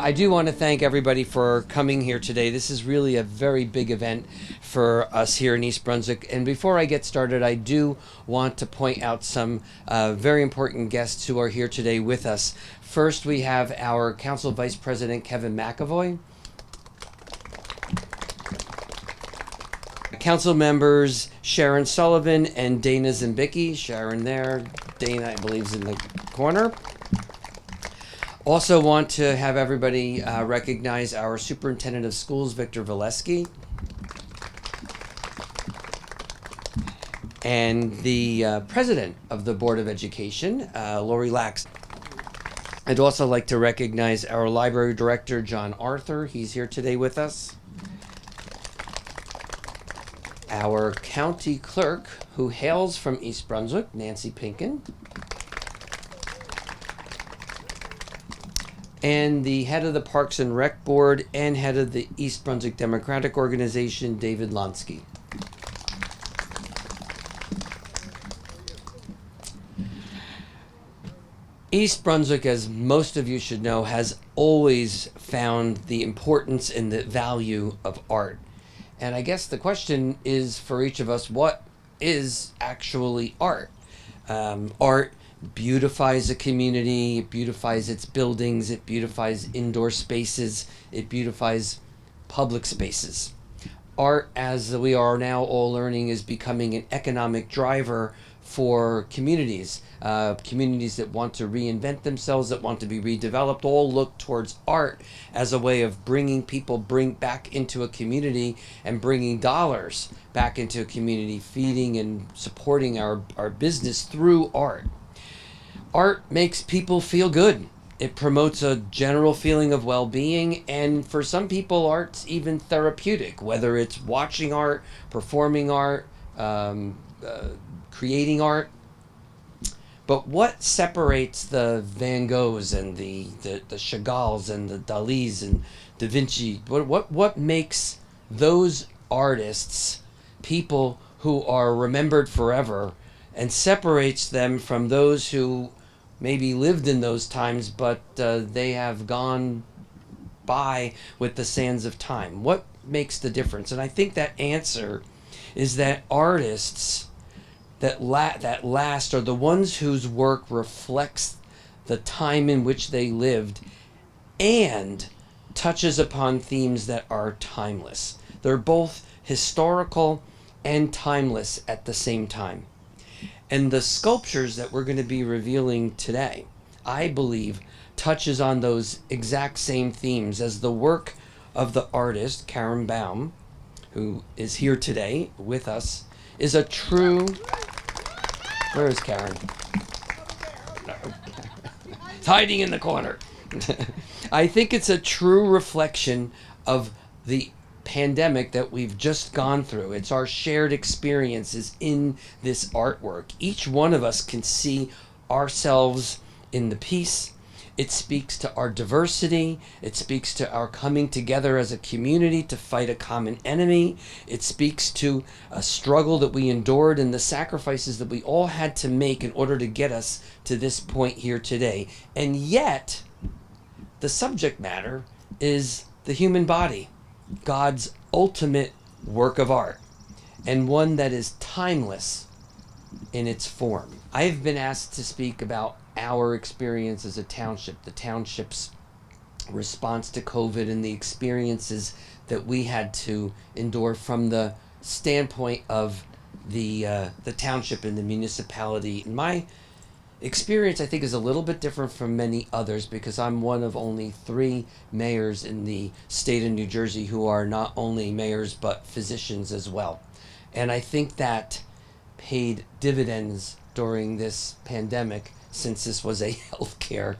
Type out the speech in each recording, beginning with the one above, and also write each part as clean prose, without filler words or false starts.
I do want to thank everybody for coming here today. This is really a very big event for us here in East Brunswick. And before I get started, I do want to point out some very important guests who are here today with us. First, we have our Council Vice President, Kevin McAvoy. Council members Sharon Sullivan and Dana Zimbicki. Sharon there, Dana I believe is in the corner. Also want to have everybody recognize our Superintendent of Schools, Victor Valesky, and the President of the Board of Education, Lori Lax. I'd also like to recognize our Library Director, John Arthur. He's here today with us. Our County Clerk, who hails from East Brunswick, Nancy Pinkin. And the head of the Parks and Rec Board and head of the East Brunswick Democratic Organization, David Lonsky. East Brunswick, as most of you should know, has always found the importance and the value of art. And I guess the question is for each of us, what is actually art? Art beautifies a community, it beautifies its buildings, it beautifies indoor spaces, it beautifies public spaces. Art, as we are now all learning, is becoming an economic driver for communities. Communities that want to reinvent themselves, that want to be redeveloped, all look towards art as a way of bringing people back into a community and bringing dollars back into a community, feeding and supporting our business through art. Art makes people feel good. It promotes a general feeling of well-being, and for some people, art's even therapeutic, whether it's watching art, performing art, creating art. But what separates the Van Goghs and the Chagalls and the Dalis and Da Vinci? What makes those artists people who are remembered forever and separates them from those who maybe lived in those times, but they have gone by with the sands of time? What makes the difference? And I think that answer is that artists that last are the ones whose work reflects the time in which they lived and touches upon themes that are timeless. They're both historical and timeless at the same time. And the sculptures that we're going to be revealing today, I believe, touches on those exact same themes as the work of the artist, Carin Baum, who is here today with us, is a true... Where is Carin? It's hiding in the corner. I think it's a true reflection of the pandemic that we've just gone through. It's our shared experiences in this artwork. Each one of us can see ourselves in the piece. It speaks to our diversity. It speaks to our coming together as a community to fight a common enemy. It speaks to a struggle that we endured and the sacrifices that we all had to make in order to get us to this point here today. And yet, the subject matter is the human body, God's ultimate work of art, and one that is timeless in its form. I've been asked to speak about our experience as a township, the township's response to COVID and the experiences that we had to endure from the standpoint of the township and the municipality. My experience, I think, is a little bit different from many others because I'm one of only 3 mayors in the state of New Jersey who are not only mayors but physicians as well. And I think that paid dividends during this pandemic, since this was a healthcare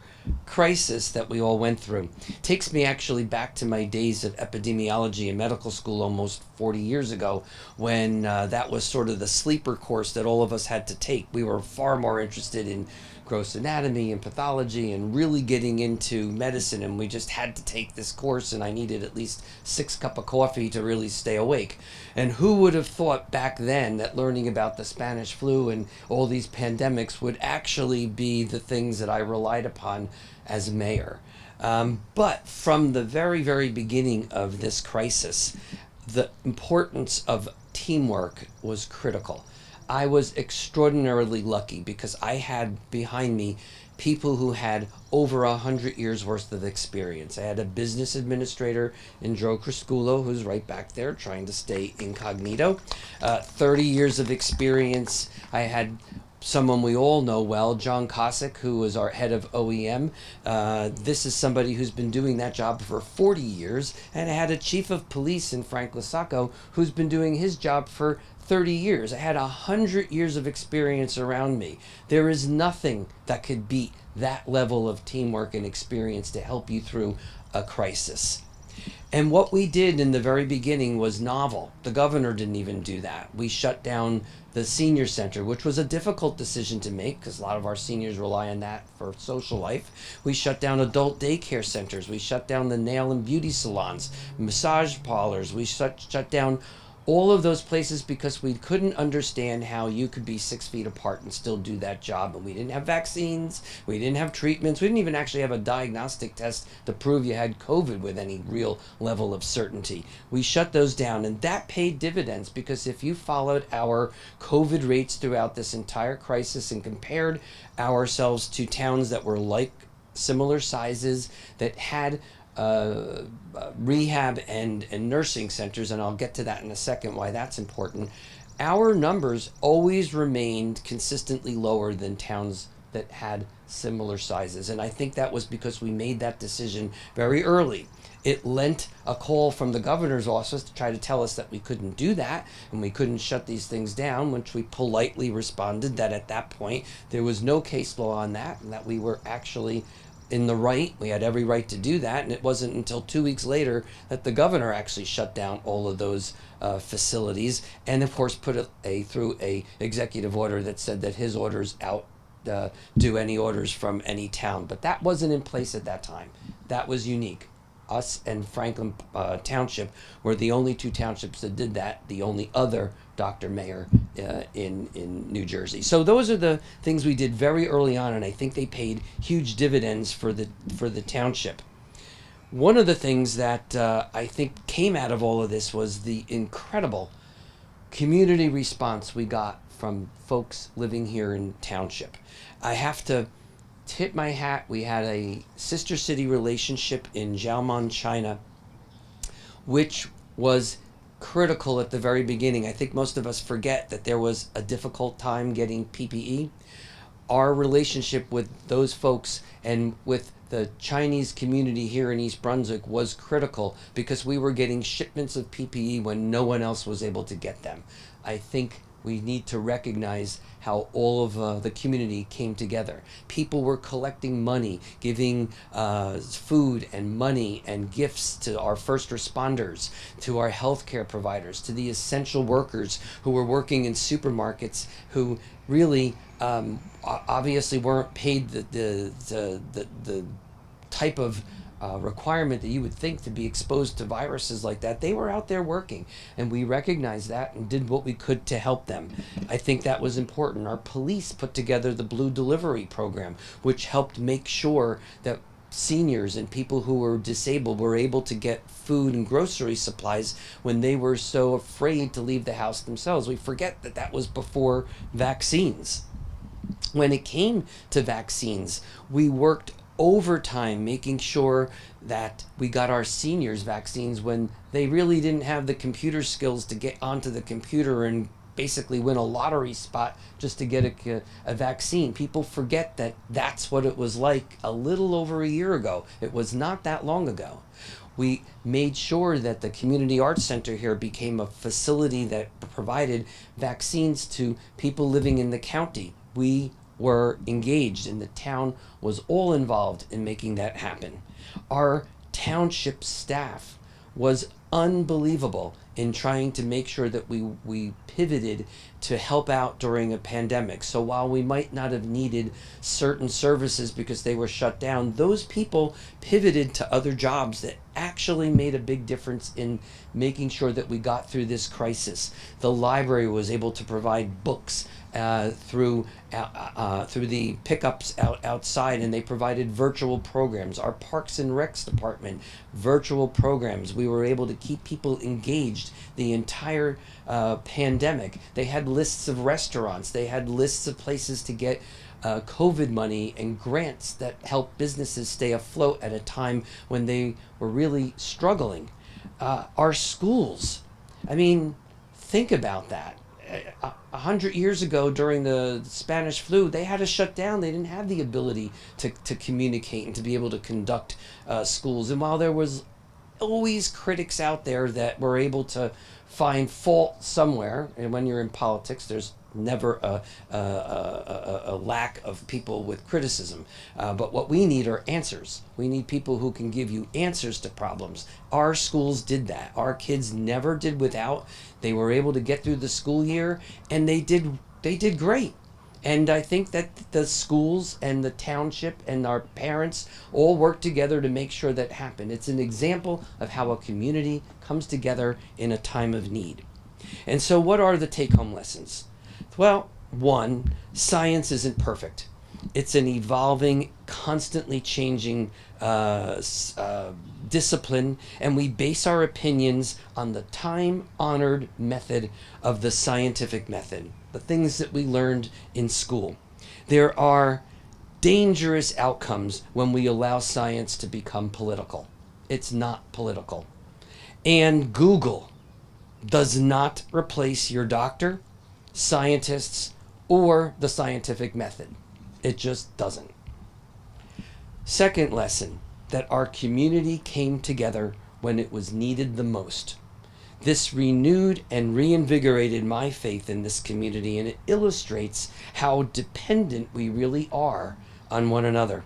crisis that we all went through. Takes me actually back to my days of epidemiology in medical school almost 40 years ago, when that was sort of the sleeper course that all of us had to take. We were far more interested in gross anatomy and pathology and really getting into medicine, and we just had to take this course, and I needed at least 6 cups of coffee to really stay awake. And who would have thought back then that learning about the Spanish flu and all these pandemics would actually be the things that I relied upon as mayor? But from the very, very beginning of this crisis, the importance of teamwork was critical. I was extraordinarily lucky because I had behind me people who had over 100 years worth of experience. I had a business administrator in Joe Crisculo, who's right back there trying to stay incognito. 30 years of experience. I had someone we all know well, John Cossack, who was our head of OEM. This is somebody who's been doing that job for 40 years. And I had a chief of police in Frank Lasacco who's been doing his job for 30 years. I had 100 years of experience around me. There is nothing that could beat that level of teamwork and experience to help you through a crisis. And what we did in the very beginning was novel. The governor didn't even do that. We shut down the senior center, which was a difficult decision to make because a lot of our seniors rely on that for social life. We shut down adult daycare centers. We shut down the nail and beauty salons, massage parlors. We shut down all of those places because we couldn't understand how you could be 6 feet apart and still do that job. And we didn't have vaccines, we didn't have treatments, we didn't even actually have a diagnostic test to prove you had COVID with any real level of certainty. We shut those down, and that paid dividends because if you followed our COVID rates throughout this entire crisis and compared ourselves to towns that were like similar sizes that had rehab and nursing centers, and I'll get to that in a second why that's important, our numbers always remained consistently lower than towns that had similar sizes. And I think that was because we made that decision very early. It lent a call from the governor's office to try to tell us that we couldn't do that and we couldn't shut these things down, which we politely responded that at that point there was no case law on that and that we were actually in the right. We had every right to do that, and it wasn't until 2 weeks later that the governor actually shut down all of those facilities, and of course put through a executive order that said that his orders do any orders from any town. But that wasn't in place at that time. That was unique. Us and Franklin Township were the only two townships that did that, the only other Dr. Mayor in New Jersey. So those are the things we did very early on, and I think they paid huge dividends for the township. One of the things that I think came out of all of this was the incredible community response we got from folks living here in Township. I have to tip my hat. We had a sister city relationship in Jiaoman, China, which was critical at the very beginning. I think most of us forget that there was a difficult time getting PPE. Our relationship with those folks and with the Chinese community here in East Brunswick was critical because we were getting shipments of PPE when no one else was able to get them. I think we need to recognize how all of the community came together. People were collecting money, giving food and money and gifts to our first responders, to our healthcare providers, to the essential workers who were working in supermarkets who really obviously weren't paid the type of requirement that you would think to be exposed to viruses like that. They were out there working, and we recognized that and did what we could to help them. I think that was important. Our police put together the Blue Delivery program, which helped make sure that seniors and people who were disabled were able to get food and grocery supplies when they were so afraid to leave the house themselves. We forget that that was before vaccines. When it came to vaccines, we worked overtime making sure that we got our seniors vaccines when they really didn't have the computer skills to get onto the computer and basically win a lottery spot just to get a vaccine. People forget that that's what it was like a little over a year ago. It was not that long ago. We made sure that the Community Arts Center here became a facility that provided vaccines to people living in the county. We were engaged, and the town was all involved in making that happen. Our township staff was unbelievable in trying to make sure that we pivoted to help out during a pandemic. So while we might not have needed certain services because they were shut down, those people pivoted to other jobs that actually made a big difference in making sure that we got through this crisis. The library was able to provide books through the pickups outside, and they provided virtual programs. Our Parks and Recs department, virtual programs. We were able to keep people engaged the entire pandemic. They had lists of restaurants. They had lists of places to get COVID money and grants that help businesses stay afloat at a time when they were really struggling. Our schools, I mean, think about that. 100 years ago, during the Spanish flu, they had to shut down. They didn't have the ability to communicate and to be able to conduct schools. And while there was always critics out there that were able to find fault somewhere, and when you're in politics, there's never a lack of people with criticism. But what we need are answers. We need people who can give you answers to problems. Our schools did that. Our kids never did without. They were able to get through the school year, and they did great. And I think that the schools and the township and our parents all work together to make sure that happened. It's an example of how a community comes together in a time of need. And so what are the take-home lessons? Well, one, science isn't perfect. It's an evolving, constantly changing discipline, and we base our opinions on the time-honored method of the scientific method, the things that we learned in school. There are dangerous outcomes when we allow science to become political. It's not political. And Google does not replace your doctor, scientists, or the scientific method. It just doesn't. Second lesson, that our community came together when it was needed the most. This renewed and reinvigorated my faith in this community, and it illustrates how dependent we really are on one another.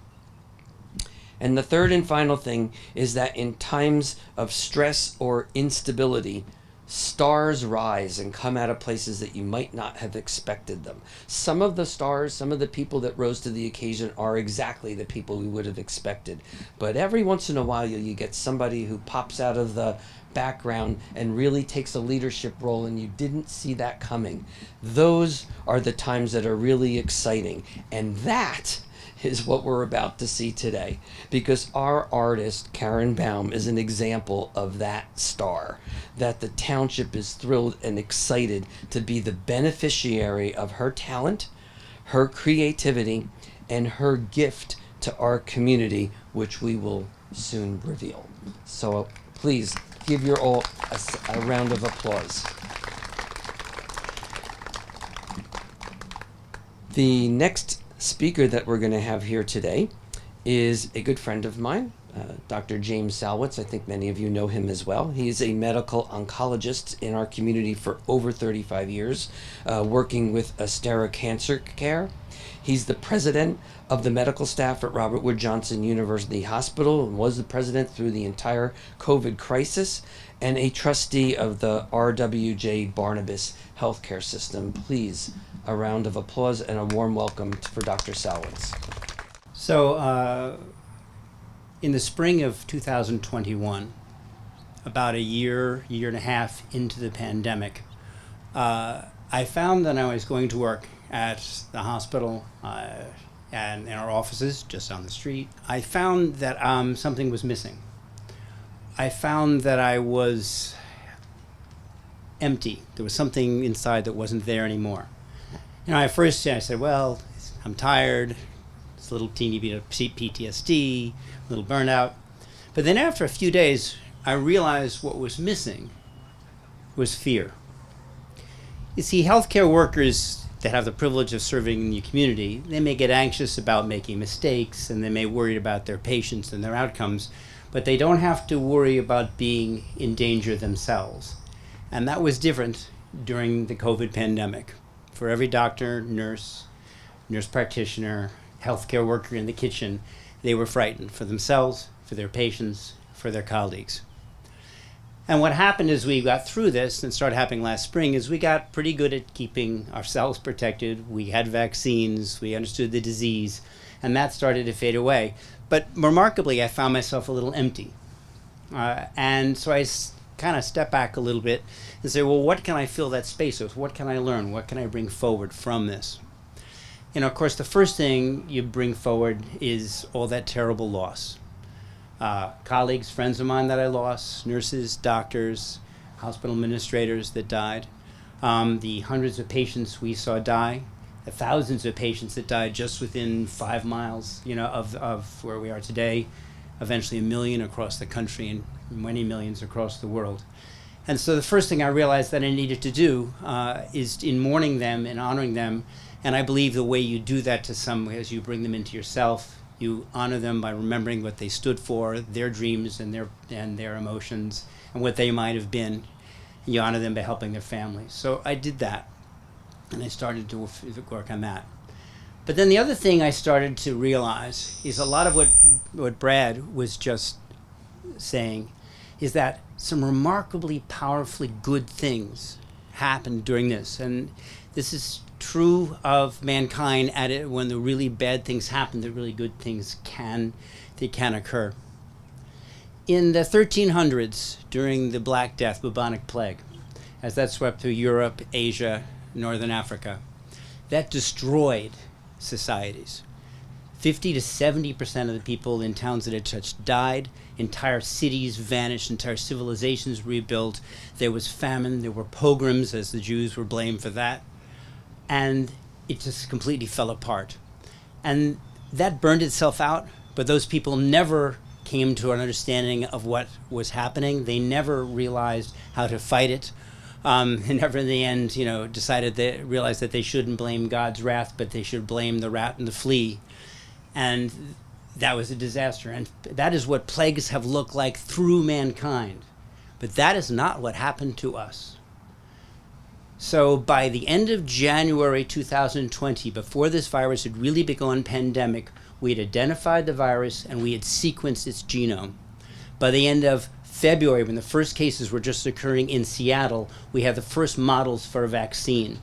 And the third and final thing is that in times of stress or instability, stars rise and come out of places that you might not have expected them. Some of the stars, some of the people that rose to the occasion are exactly the people we would have expected. But every once in a while, you get somebody who pops out of the background and really takes a leadership role, and you didn't see that coming. Those are the times that are really exciting. And that is what we're about to see today, because our artist, Carin Baum, is an example of that star, that the township is thrilled and excited to be the beneficiary of her talent, her creativity, and her gift to our community, which we will soon reveal. So please give your all a round of applause. The next speaker that we're going to have here today is a good friend of mine, Dr. James Salwitz. I think many of you know him as well. He's a medical oncologist in our community for over 35 years, working with Astera Cancer Care. He's the president of the medical staff at Robert Wood Johnson University Hospital, and was the president through the entire COVID crisis, and a trustee of the RWJ Barnabas Healthcare System. Please, a round of applause and a warm welcome for Dr. Salwitz. So, in the spring of 2021, about a year and a half into the pandemic, I found that I was going to work at the hospital and in our offices just down the street. I found that something was missing. I found that I was empty. There was something inside that wasn't there anymore. At first I said, well, I'm tired, it's a little teeny bit of PTSD, a little burnout. But then after a few days, I realized what was missing was fear. You see, healthcare workers that have the privilege of serving in the community, they may get anxious about making mistakes, and they may worry about their patients and their outcomes, but they don't have to worry about being in danger themselves. And that was different during the COVID pandemic. For every doctor, nurse practitioner, healthcare worker in the kitchen, they were frightened for themselves, for their patients, for their colleagues. And what happened as we got through this, and started happening last spring, is we got pretty good at keeping ourselves protected. We had vaccines, we understood the disease, and that started to fade away. But remarkably, I found myself a little empty. And so I kind of step back a little bit and say, well, what can I fill that space with? What can I learn? What can I bring forward from this? Of course, the first thing you bring forward is all that terrible loss. Colleagues, friends of mine that I lost, nurses, doctors, hospital administrators that died, the hundreds of patients we saw die, the thousands of patients that died just within 5 miles, of where we are today, eventually 1 million across the country and many millions across the world. And so the first thing I realized that I needed to do is in mourning them and honoring them. And I believe the way you do that to some is you bring them into yourself. You honor them by remembering what they stood for, their dreams and their emotions, and what they might have been. And you honor them by helping their families. So I did that, and I started to work on that. But then the other thing I started to realize is a lot of what Brad was just saying is that some remarkably powerfully good things happened during this. And this is true of mankind at it when the really bad things happen, the really good things can occur. In the 1300s, during the Black Death, bubonic plague, as that swept through Europe, Asia, Northern Africa, that destroyed societies. 50 to 70% of the people in towns that it touched died. Entire cities vanished. Entire civilizations rebuilt. There was famine. There were pogroms, as the Jews were blamed for that. And it just completely fell apart. And that burned itself out, but those people never came to an understanding of what was happening. They never realized how to fight it. And never in the end, realized that they shouldn't blame God's wrath, but they should blame the rat and the flea. And that was a disaster. And that is what plagues have looked like through mankind. But that is not what happened to us. So by the end of January 2020, before this virus had really begun pandemic, we had identified the virus and we had sequenced its genome. By the end of February, when the first cases were just occurring in Seattle, we had the first models for a vaccine.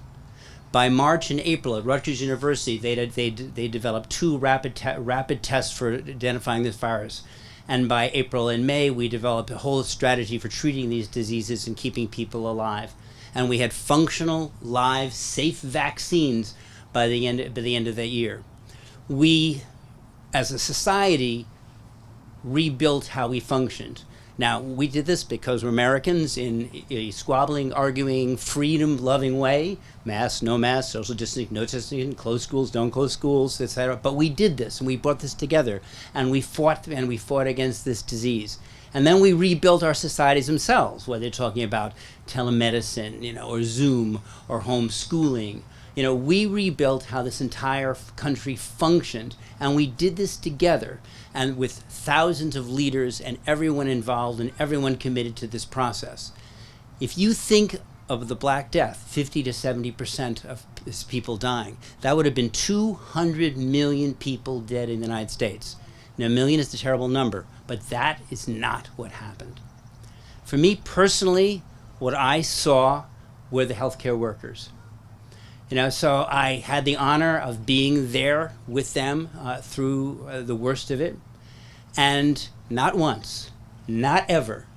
By March and April at Rutgers University, they developed 2 rapid tests for identifying this virus. And by April and May, we developed a whole strategy for treating these diseases and keeping people alive. And we had functional, live, safe vaccines by the end of that year. We, as a society, rebuilt how we functioned. Now, we did this because we're Americans in a squabbling, arguing, freedom-loving way. Masks, no masks, social distancing, no distancing, close schools, don't close schools, etc. But we did this, and we brought this together, and we fought against this disease. And then we rebuilt our societies themselves, whether they're talking about telemedicine, or Zoom, or homeschooling. We rebuilt how this entire country functioned, and we did this together, and with thousands of leaders and everyone involved and everyone committed to this process. If you think of the Black Death, 50 to 70% of people dying, that would have been 200 million people dead in the United States. Now, 1 million is a terrible number, but that is not what happened. For me personally, what I saw were the healthcare workers. So I had the honor of being there with them through the worst of it. And not once, not ever,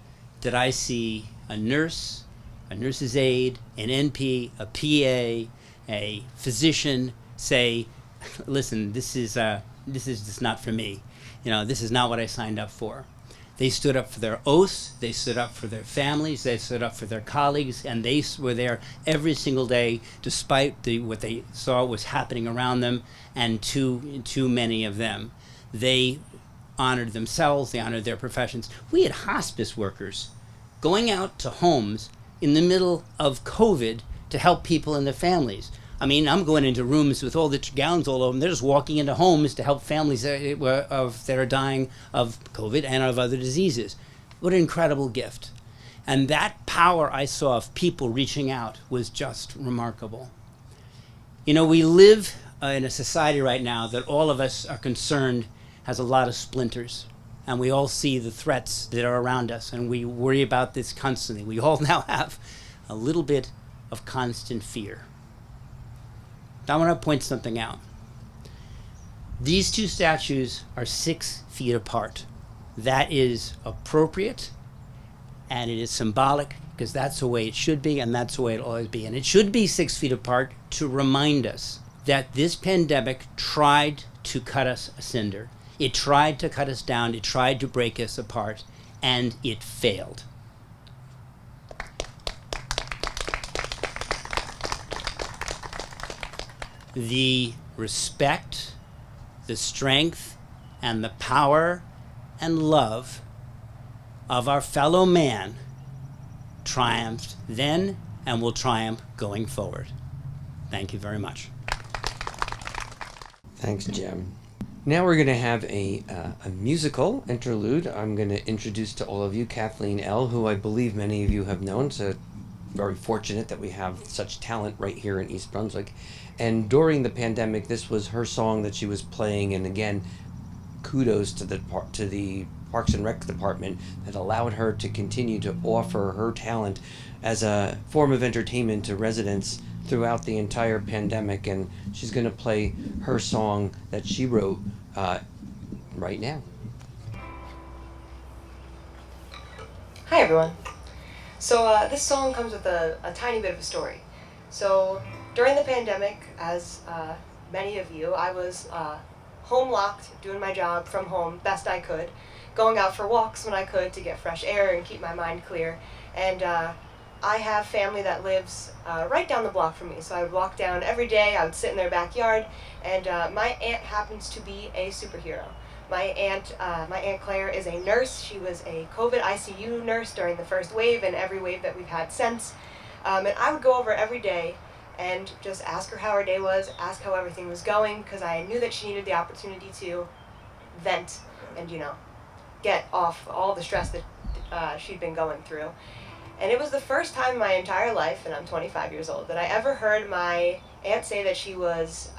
did I see a nurse, a nurse's aide, an NP, a PA, a physician say, listen, this is just not for me. This is not what I signed up for. They stood up for their oaths, they stood up for their families, they stood up for their colleagues, and they were there every single day despite what they saw was happening around them, and too many of them. They honored themselves, they honored their professions. We had hospice workers going out to homes in the middle of COVID to help people and their families. I'm going into rooms with all the gowns all over them. They're just walking into homes to help families that are dying of COVID and of other diseases. What an incredible gift. And that power I saw of people reaching out was just remarkable. We live in a society right now that all of us are concerned has a lot of splinters. And we all see the threats that are around us, and we worry about this constantly. We all now have a little bit of constant fear. I want to point something out. These 2 statues are 6 feet apart. That is appropriate And it is symbolic because that's the way it should be, and that's the way it'll always be. And it should be 6 feet apart to remind us that this pandemic tried to cut us asunder. It tried to cut us down. It tried to break us apart, and it failed. The respect, the strength, and the power and love of our fellow man triumphed then and will triumph going forward. Thank you very much. Thanks, Jim. Now we're going to have a musical interlude. I'm going to introduce to all of you Kathleen L., who I believe many of you have known. So very fortunate that we have such talent right here in East Brunswick. And during the pandemic, this was her song that she was playing. And again, kudos to the Parks and Rec department that allowed her to continue to offer her talent as a form of entertainment to residents throughout the entire pandemic. And she's going to play her song that she wrote right now. Hi everyone. So this song comes with a tiny bit of a story. So during the pandemic, as many of you, I was home locked, doing my job from home best I could, going out for walks when I could to get fresh air and keep my mind clear. And I have family that lives right down the block from me, so I would walk down every day. I would sit in their backyard, and my aunt happens to be a superhero. My aunt Claire is a nurse. She was a COVID ICU nurse during the first wave and every wave that we've had since. And I would go over every day and just ask her how her day was, ask how everything was going, because I knew that she needed the opportunity to vent and, get off all the stress that she'd been going through. And it was the first time in my entire life, and I'm 25 years old, that I ever heard my aunt say that she was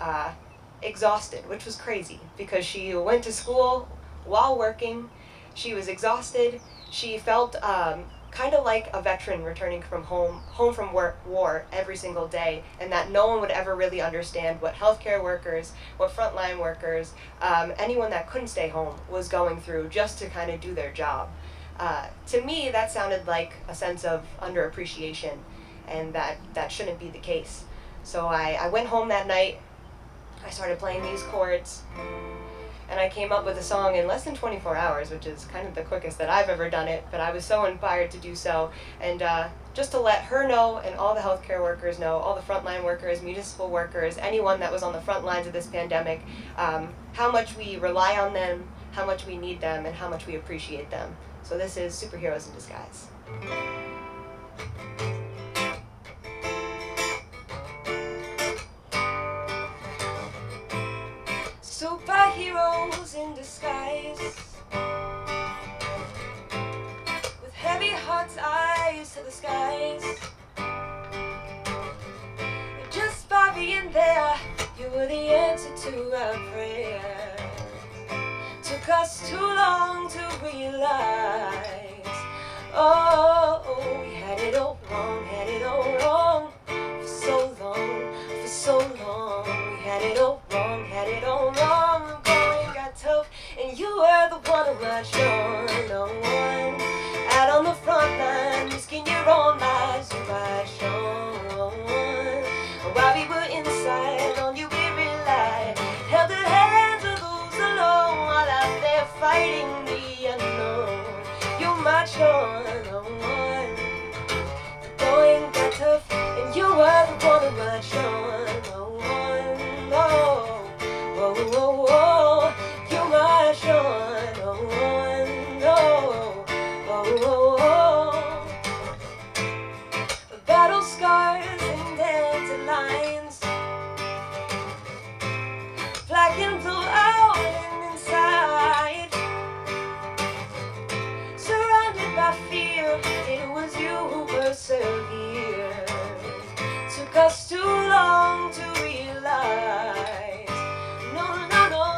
exhausted, which was crazy, because she went to school while working. She was exhausted. She felt kind of like a veteran returning from home from war every single day, and that no one would ever really understand what healthcare workers, what frontline workers, anyone that couldn't stay home was going through just to kind of do their job. To me, that sounded like a sense of underappreciation, and that shouldn't be the case. So I went home that night, I started playing these chords, and I came up with a song in less than 24 hours, which is kind of the quickest that I've ever done it, but I was so inspired to do so. And just to let her know, and all the healthcare workers know, all the frontline workers, municipal workers, anyone that was on the front lines of this pandemic, how much we rely on them, how much we need them, and how much we appreciate them. So this is Superheroes in Disguise. Superheroes in disguise, with heavy hearts, eyes to the skies. Just by being there, you were the answer to our prayers. Took us too long to realize, oh, we had it all wrong, had it all wrong. For so long, for so long, we had it all wrong, had it all wrong. Going got tough, and you were the one who matched on. No one out on the front line, risking your own lives, you matched on. While we were inside, on you we relied, held the hands of those alone, while out there fighting the unknown. You marched on. The going got tough, and you were the one who marched on. Oh, oh, oh, you marched on. Oh, oh, oh. Battle scars and dandelions, black and blue out and inside, surrounded by fear. It was you who persevered. Took us too long to realize. No, no, no,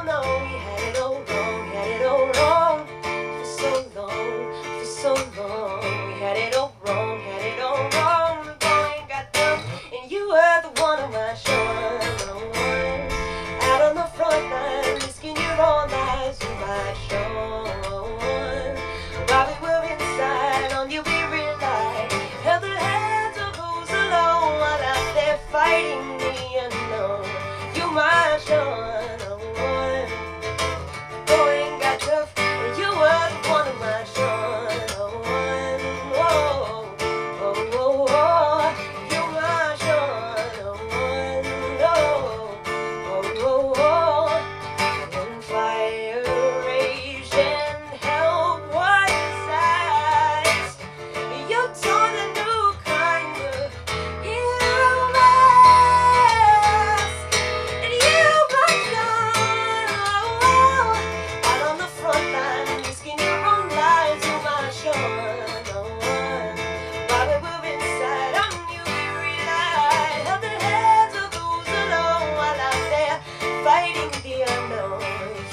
the unknown,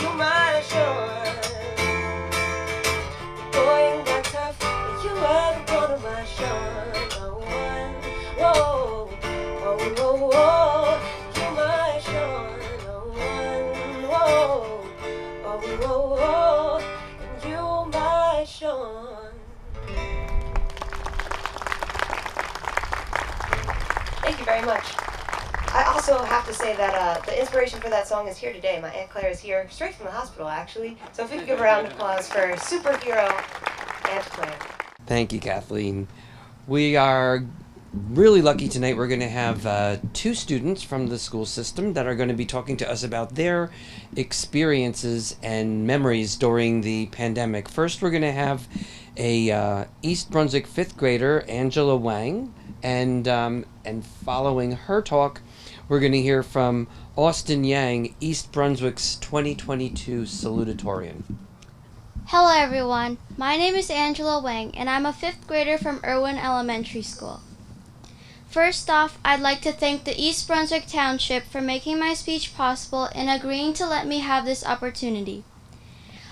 you my shore. Going back tough, you are the one of my shore. Oh, whoa, oh, whoa, whoa, you my shore. Oh, whoa, oh, whoa, whoa, and you my shore. Thank you very much. I also have to say that the inspiration for that song is here today. My Aunt Claire is here, straight from the hospital, actually. So if we could give a round of applause for superhero Aunt Claire. Thank you, Kathleen. We are really lucky tonight. We're going to have two students from the school system that are going to be talking to us about their experiences and memories during the pandemic. First, we're going to have a East Brunswick fifth grader, Angela Wang, and following her talk, we're going to hear from Austin Yang, East Brunswick's 2022 salutatorian. Hello everyone, my name is Angela Wang and I'm a 5th grader from Irwin Elementary School. First off, I'd like to thank the East Brunswick Township for making my speech possible and agreeing to let me have this opportunity.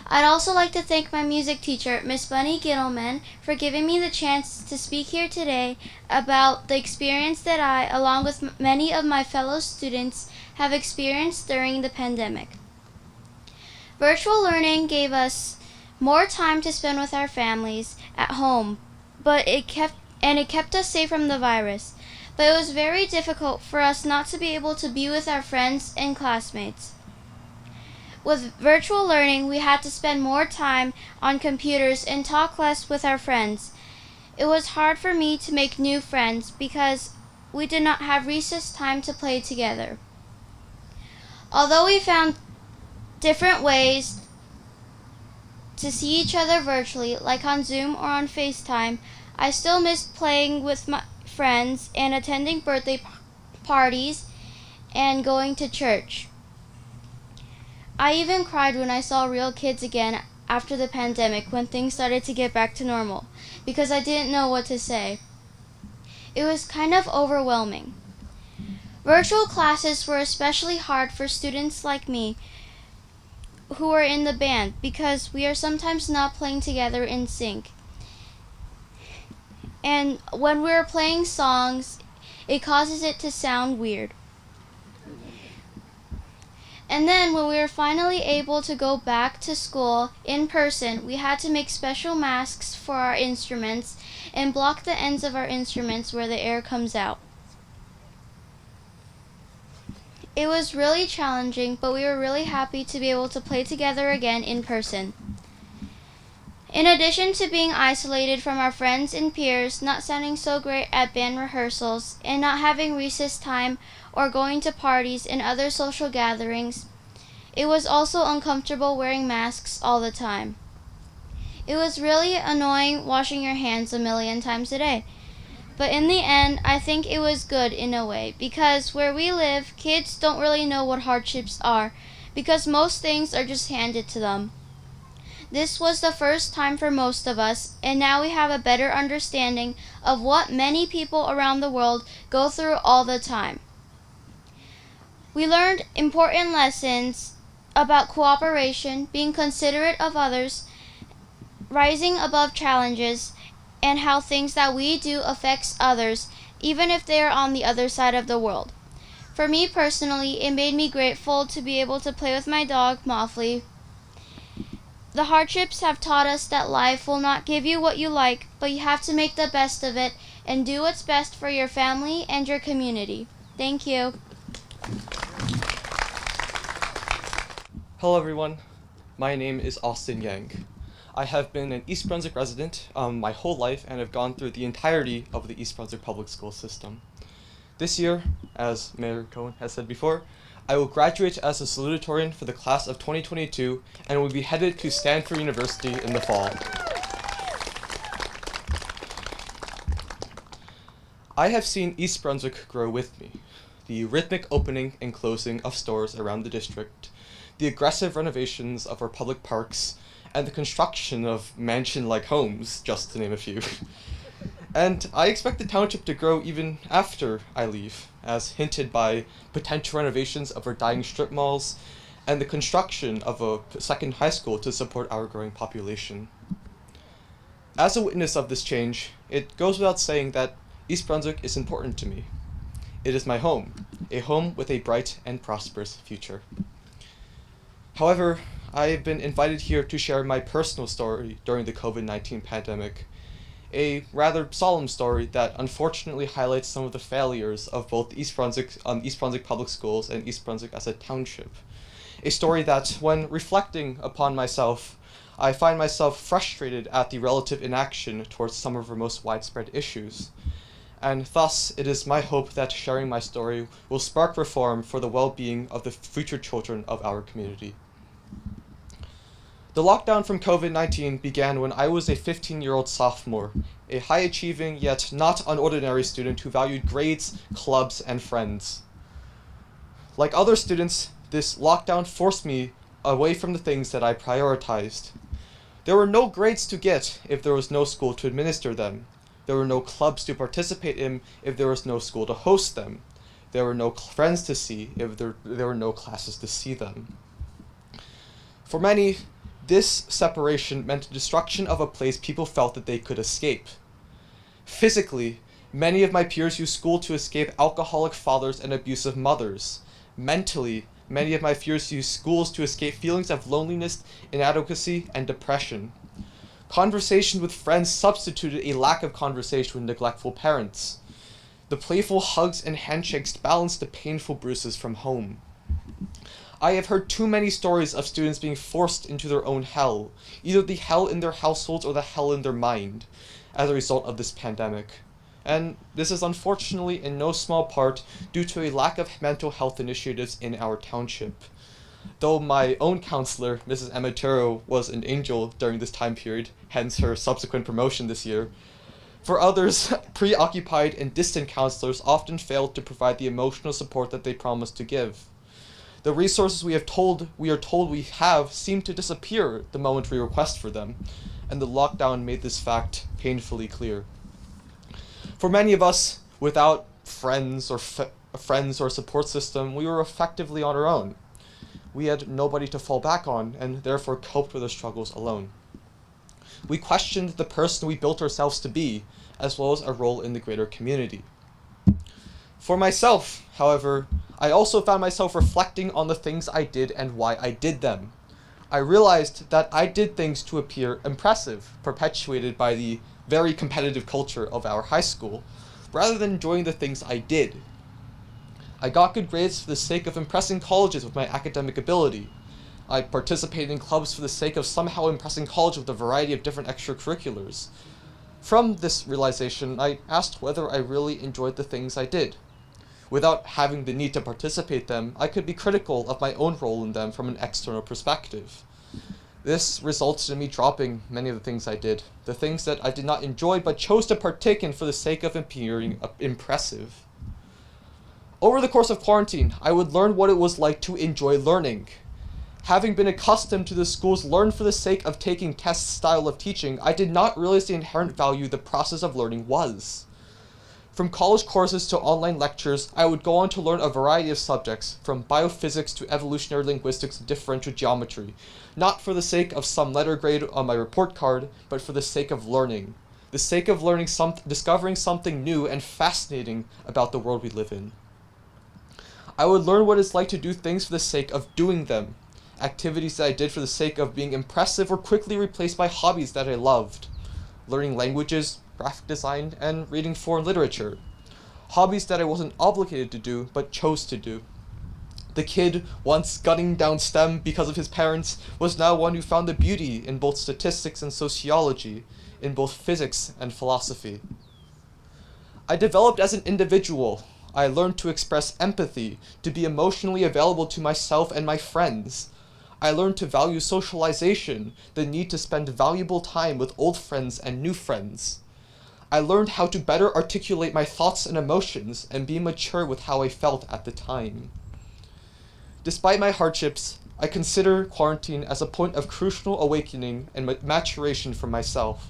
I'd also like to thank my music teacher, Miss Bunny Gittleman, for giving me the chance to speak here today about the experience that I, along with many of my fellow students, have experienced during the pandemic. Virtual learning gave us more time to spend with our families at home, but it kept us safe from the virus. But it was very difficult for us not to be able to be with our friends and classmates. With virtual learning, we had to spend more time on computers and talk less with our friends. It was hard for me to make new friends because we did not have recess time to play together. Although we found different ways to see each other virtually, like on Zoom or on FaceTime, I still miss playing with my friends and attending birthday parties and going to church. I even cried when I saw real kids again after the pandemic when things started to get back to normal because I didn't know what to say. It was kind of overwhelming. Virtual classes were especially hard for students like me who are in the band because we are sometimes not playing together in sync. And when we're playing songs, it causes it to sound weird. And then when we were finally able to go back to school in person, we had to make special masks for our instruments and block the ends of our instruments where the air comes out. It was really challenging, but we were really happy to be able to play together again in person. In addition to being isolated from our friends and peers, not sounding so great at band rehearsals, and not having recess time or going to parties and other social gatherings, it was also uncomfortable wearing masks all the time. It was really annoying washing your hands a million times a day. But in the end, I think it was good in a way, because where we live, kids don't really know what hardships are, because most things are just handed to them. This was the first time for most of us, and now we have a better understanding of what many people around the world go through all the time. We learned important lessons about cooperation, being considerate of others, rising above challenges, and how things that we do affects others, even if they are on the other side of the world. For me personally, it made me grateful to be able to play with my dog, Moffley. The hardships have taught us that life will not give you what you like, but you have to make the best of it and do what's best for your family and your community. Thank you. Hello everyone, my name is Austin Yang. I have been an East Brunswick resident my whole life and have gone through the entirety of the East Brunswick public school system. This year, as Mayor Cohen has said before, I will graduate as a salutatorian for the class of 2022 and will be headed to Stanford University in the fall. I have seen East Brunswick grow with me. The rhythmic opening and closing of stores around the district, the aggressive renovations of our public parks, and the construction of mansion-like homes, just to name a few. And I expect the township to grow even after I leave, as hinted by potential renovations of our dying strip malls and the construction of a second high school to support our growing population. As a witness of this change, it goes without saying that East Brunswick is important to me. It is my home, a home with a bright and prosperous future. However, I have been invited here to share my personal story during the COVID-19 pandemic, a rather solemn story that unfortunately highlights some of the failures of both East Brunswick Public Schools and East Brunswick as a township. A story that, when reflecting upon myself, I find myself frustrated at the relative inaction towards some of our most widespread issues. And thus, it is my hope that sharing my story will spark reform for the well-being of the future children of our community. The lockdown from COVID-19 began when I was a 15-year-old sophomore, a high-achieving yet not unordinary student who valued grades, clubs, and friends. Like other students, this lockdown forced me away from the things that I prioritized. There were no grades to get if there was no school to administer them. There were no clubs to participate in if there was no school to host them. There were no friends to see if there were no classes to see them. For many, this separation meant the destruction of a place people felt that they could escape. Physically, many of my peers used school to escape alcoholic fathers and abusive mothers. Mentally, many of my peers used schools to escape feelings of loneliness, inadequacy, and depression. Conversation with friends substituted a lack of conversation with neglectful parents. The playful hugs and handshakes balanced the painful bruises from home. I have heard too many stories of students being forced into their own hell, either the hell in their households or the hell in their mind, as a result of this pandemic. And this is unfortunately in no small part due to a lack of mental health initiatives in our township. Though my own counselor, Mrs. Amatero, was an angel during this time period, hence her subsequent promotion this year, for others, preoccupied and distant counselors often failed to provide the emotional support that they promised to give. The resources we are told we have seem to disappear the moment we request for them, and the lockdown made this fact painfully clear. For many of us, without friends or support system, we were effectively on our own. We had nobody to fall back on, and therefore coped with our struggles alone. We questioned the person we built ourselves to be, as well as our role in the greater community. For myself, however, I also found myself reflecting on the things I did and why I did them. I realized that I did things to appear impressive, perpetuated by the very competitive culture of our high school, rather than enjoying the things I did. I got good grades for the sake of impressing colleges with my academic ability. I participated in clubs for the sake of somehow impressing college with a variety of different extracurriculars. From this realization, I asked whether I really enjoyed the things I did. Without having the need to participate them, I could be critical of my own role in them from an external perspective. This resulted in me dropping many of the things I did, the things that I did not enjoy but chose to partake in for the sake of appearing impressive. Over the course of quarantine, I would learn what it was like to enjoy learning. Having been accustomed to the school's learn for the sake of taking tests style of teaching, I did not realize the inherent value the process of learning was. From college courses to online lectures, I would go on to learn a variety of subjects, from biophysics to evolutionary linguistics to differential geometry, not for the sake of some letter grade on my report card, but for the sake of learning. The sake of learning discovering something new and fascinating about the world we live in. I would learn what it's like to do things for the sake of doing them. Activities that I did for the sake of being impressive were quickly replaced by hobbies that I loved. Learning languages, graphic design, and reading foreign literature. Hobbies that I wasn't obligated to do, but chose to do. The kid, once gunning down STEM because of his parents, was now one who found the beauty in both statistics and sociology, in both physics and philosophy. I developed as an individual. I learned to express empathy, to be emotionally available to myself and my friends. I learned to value socialization, the need to spend valuable time with old friends and new friends. I learned how to better articulate my thoughts and emotions and be mature with how I felt at the time. Despite my hardships, I consider quarantine as a point of crucial awakening and maturation for myself.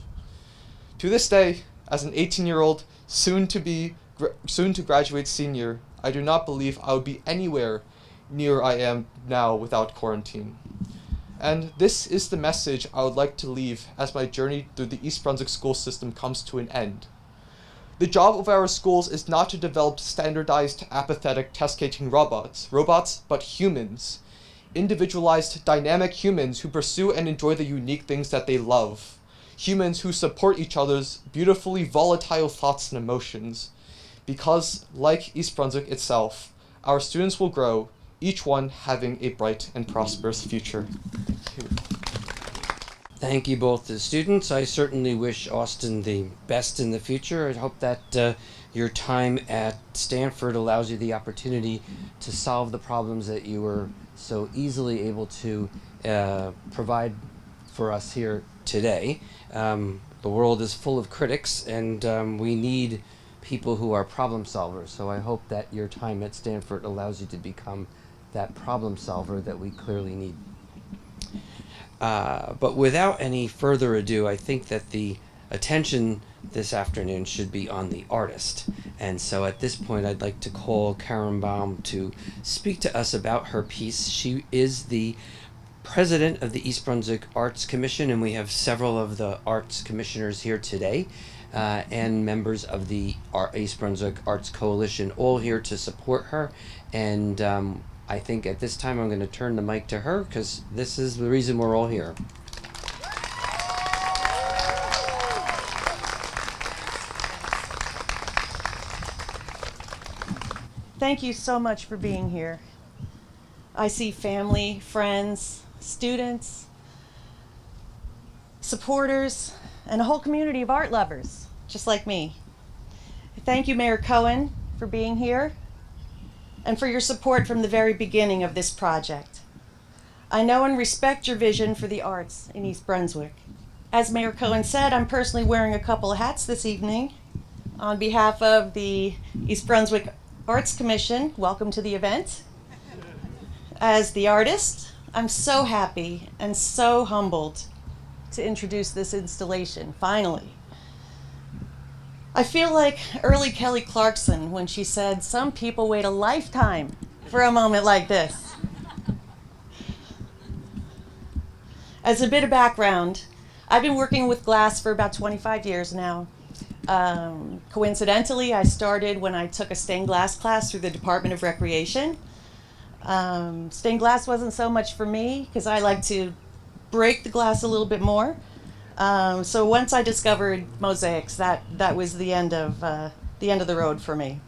To this day, as an 18-year-old, soon to graduate senior, I do not believe I would be anywhere near I am now without quarantine. And this is the message I would like to leave as my journey through the East Brunswick school system comes to an end. The job of our schools is not to develop standardized, apathetic, test-taking robots, but humans. Individualized, dynamic humans who pursue and enjoy the unique things that they love. Humans who support each other's beautifully volatile thoughts and emotions. Because, like East Brunswick itself, our students will grow, each one having a bright and prosperous future. Thank you. Thank you both the students. I certainly wish Austin the best in the future. I hope that your time at Stanford allows you the opportunity to solve the problems that you were so easily able to provide for us here today. The world is full of critics, and we need people who are problem solvers. So I hope that your time at Stanford allows you to become that problem solver that we clearly need. But without any further ado, I think that the attention this afternoon should be on the artist. And so at this point, I'd like to call Carin Baum to speak to us about her piece. She is the president of the East Brunswick Arts Commission, and we have several of the arts commissioners here today, and members of the East Brunswick Arts Coalition, all here to support her. And I think at this time I'm going to turn the mic to her, because this is the reason we're all here. Thank you so much for being here. I see family, friends, students, supporters, and a whole community of art lovers, just like me. Thank you, Mayor Cohen, for being here and for your support from the very beginning of this project. I know and respect your vision for the arts in East Brunswick. As Mayor Cohen said, I'm personally wearing a couple of hats this evening. On behalf of the East Brunswick Arts Commission, welcome to the event. As the artist, I'm so happy and so humbled to introduce this installation, finally. I feel like early Kelly Clarkson when she said, "Some people wait a lifetime for a moment like this." As a bit of background, I've been working with glass for about 25 years now. Coincidentally, I started when I took a stained glass class through the Department of Recreation. Stained glass wasn't so much for me because I like to break the glass a little bit more. So once I discovered mosaics, that was the end of the road for me.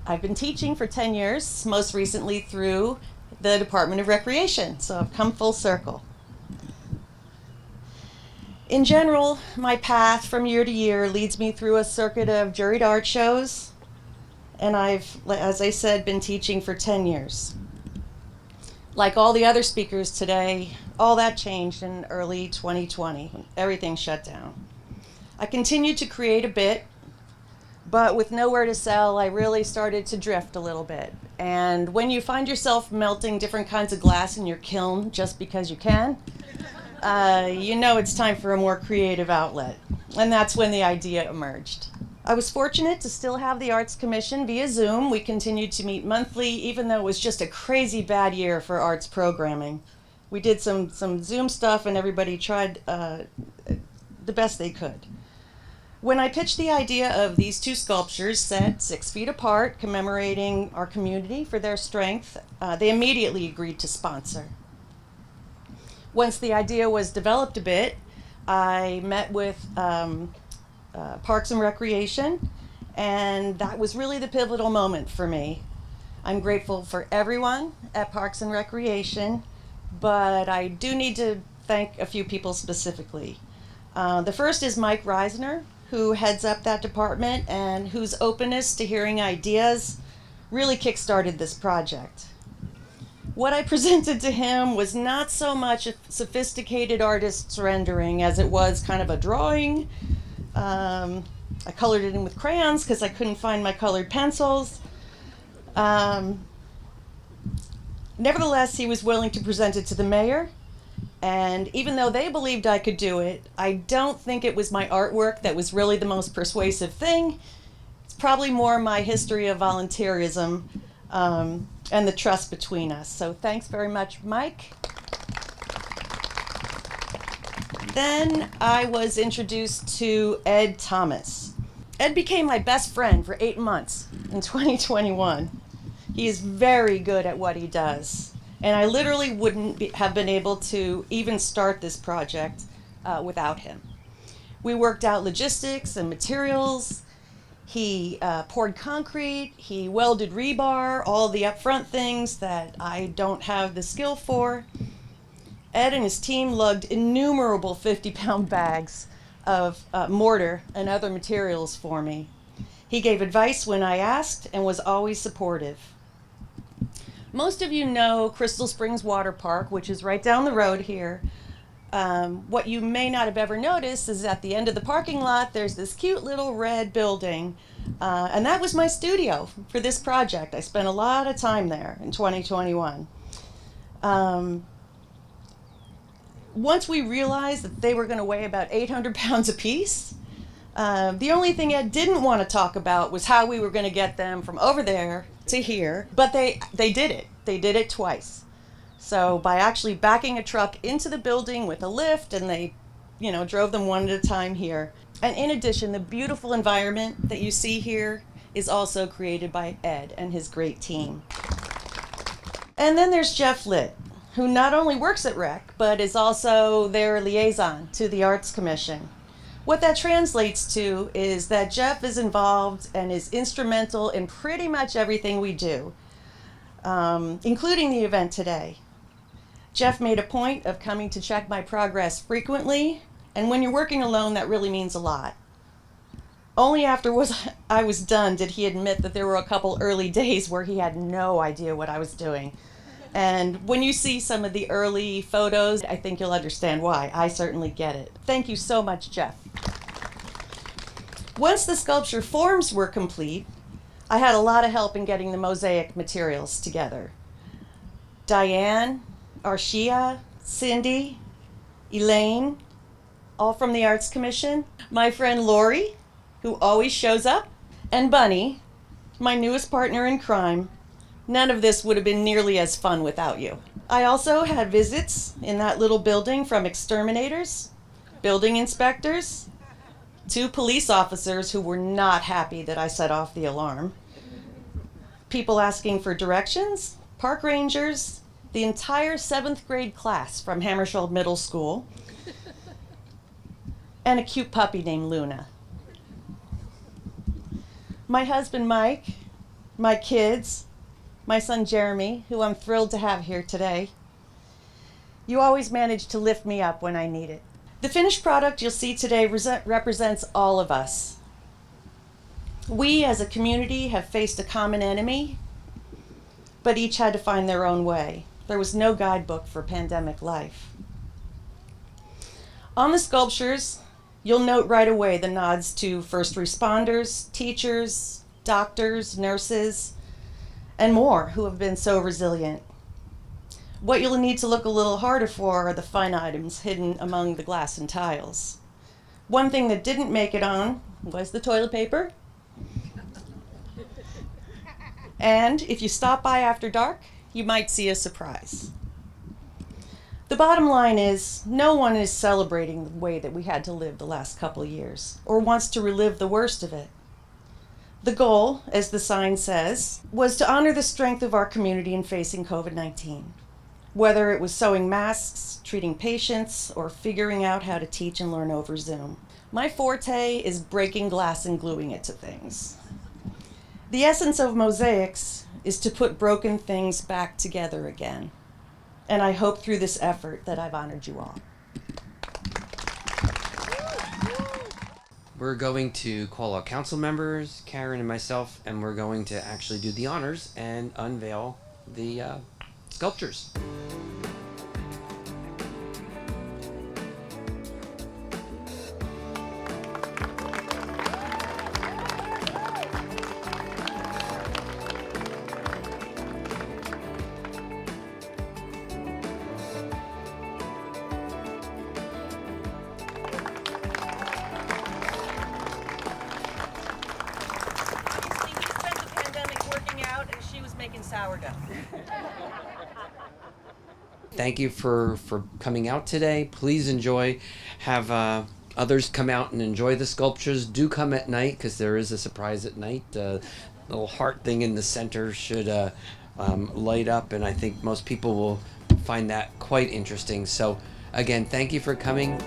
I've been teaching for 10 years, most recently through the Department of Recreation, so I've come full circle. In general, my path from year to year leads me through a circuit of juried art shows, and I've, as I said, been teaching for 10 years. Like all the other speakers today, all that changed in early 2020 when everything shut down. I continued to create a bit, but with nowhere to sell, I really started to drift a little bit. And when you find yourself melting different kinds of glass in your kiln just because you can, you know it's time for a more creative outlet. And that's when the idea emerged. I was fortunate to still have the Arts Commission via Zoom. We continued to meet monthly, even though it was just a crazy bad year for arts programming. We did some Zoom stuff, and everybody tried the best they could. When I pitched the idea of these two sculptures set 6 feet apart, commemorating our community for their strength, they immediately agreed to sponsor. Once the idea was developed a bit, I met with Parks and Recreation, and that was really the pivotal moment for me. I'm grateful for everyone at Parks and Recreation, but I do need to thank a few people specifically. The first is Mike Reisner, who heads up that department and whose openness to hearing ideas really kickstarted this project. What I presented to him was not so much a sophisticated artist's rendering as it was kind of a drawing. I colored it in with crayons because I couldn't find my colored pencils. Nevertheless, he was willing to present it to the mayor. And even though they believed I could do it, I don't think it was my artwork that was really the most persuasive thing. It's probably more my history of volunteerism and the trust between us. So thanks very much, Mike. Then I was introduced to Ed Thomas. Ed became my best friend for 8 months in 2021. He is very good at what he does, and I literally wouldn't have been able to even start this project without him. We worked out logistics and materials. He poured concrete, he welded rebar, all the upfront things that I don't have the skill for. Ed and his team lugged innumerable 50-pound bags of mortar and other materials for me. He gave advice when I asked and was always supportive. Most of you know Crystal Springs Water Park, which is right down the road here. What you may not have ever noticed is at the end of the parking lot, there's this cute little red building. And that was my studio for this project. I spent a lot of time there in 2021. Once we realized that they were going to weigh about 800 pounds apiece, the only thing Ed didn't want to talk about was how we were going to get them from over there to here. But they did it. They did it twice. So by actually backing a truck into the building with a lift, and they, drove them one at a time here. And in addition, the beautiful environment that you see here is also created by Ed and his great team. And then there's Jeff Litt, who not only works at REC, but is also their liaison to the Arts Commission. What that translates to is that Jeff is involved and is instrumental in pretty much everything we do, including the event today. Jeff made a point of coming to check my progress frequently, and when you're working alone, that really means a lot. Only after I was done did he admit that there were a couple early days where he had no idea what I was doing. And when you see some of the early photos, I think you'll understand why. I certainly get it. Thank you so much, Jeff. Once the sculpture forms were complete, I had a lot of help in getting the mosaic materials together. Diane, Arshia, Cindy, Elaine, all from the Arts Commission. My friend Lori, who always shows up, and Bunny, my newest partner in crime. None of this would have been nearly as fun without you. I also had visits in that little building from exterminators, building inspectors, 2 police officers who were not happy that I set off the alarm, people asking for directions, park rangers, the entire 7th grade class from Hammersholt Middle School, and a cute puppy named Luna. My husband Mike, my kids, my son Jeremy, who I'm thrilled to have here today. You always manage to lift me up when I need it. The finished product you'll see today represents all of us. We as a community have faced a common enemy, but each had to find their own way. There was no guidebook for pandemic life. On the sculptures, you'll note right away the nods to first responders, teachers, doctors, nurses, and more who have been so resilient. What you'll need to look a little harder for are the fun items hidden among the glass and tiles. One thing that didn't make it on was the toilet paper. And if you stop by after dark, you might see a surprise. The bottom line is, no one is celebrating the way that we had to live the last couple of years, or wants to relive the worst of it. The goal, as the sign says, was to honor the strength of our community in facing COVID-19, whether it was sewing masks, treating patients, or figuring out how to teach and learn over Zoom. My forte is breaking glass and gluing it to things. The essence of mosaics is to put broken things back together again. And I hope through this effort that I've honored you all. We're going to call our council members, Carin and myself, and we're going to actually do the honors and unveil the sculptures. Obviously, he spent the pandemic working out, and she was making sourdough. thank you for coming out today. Please enjoy. Have others come out and enjoy the sculptures. Do come at night because there is a surprise at night. Little heart thing in the center should light up, and I think most people will find that quite interesting. So again, thank you for coming.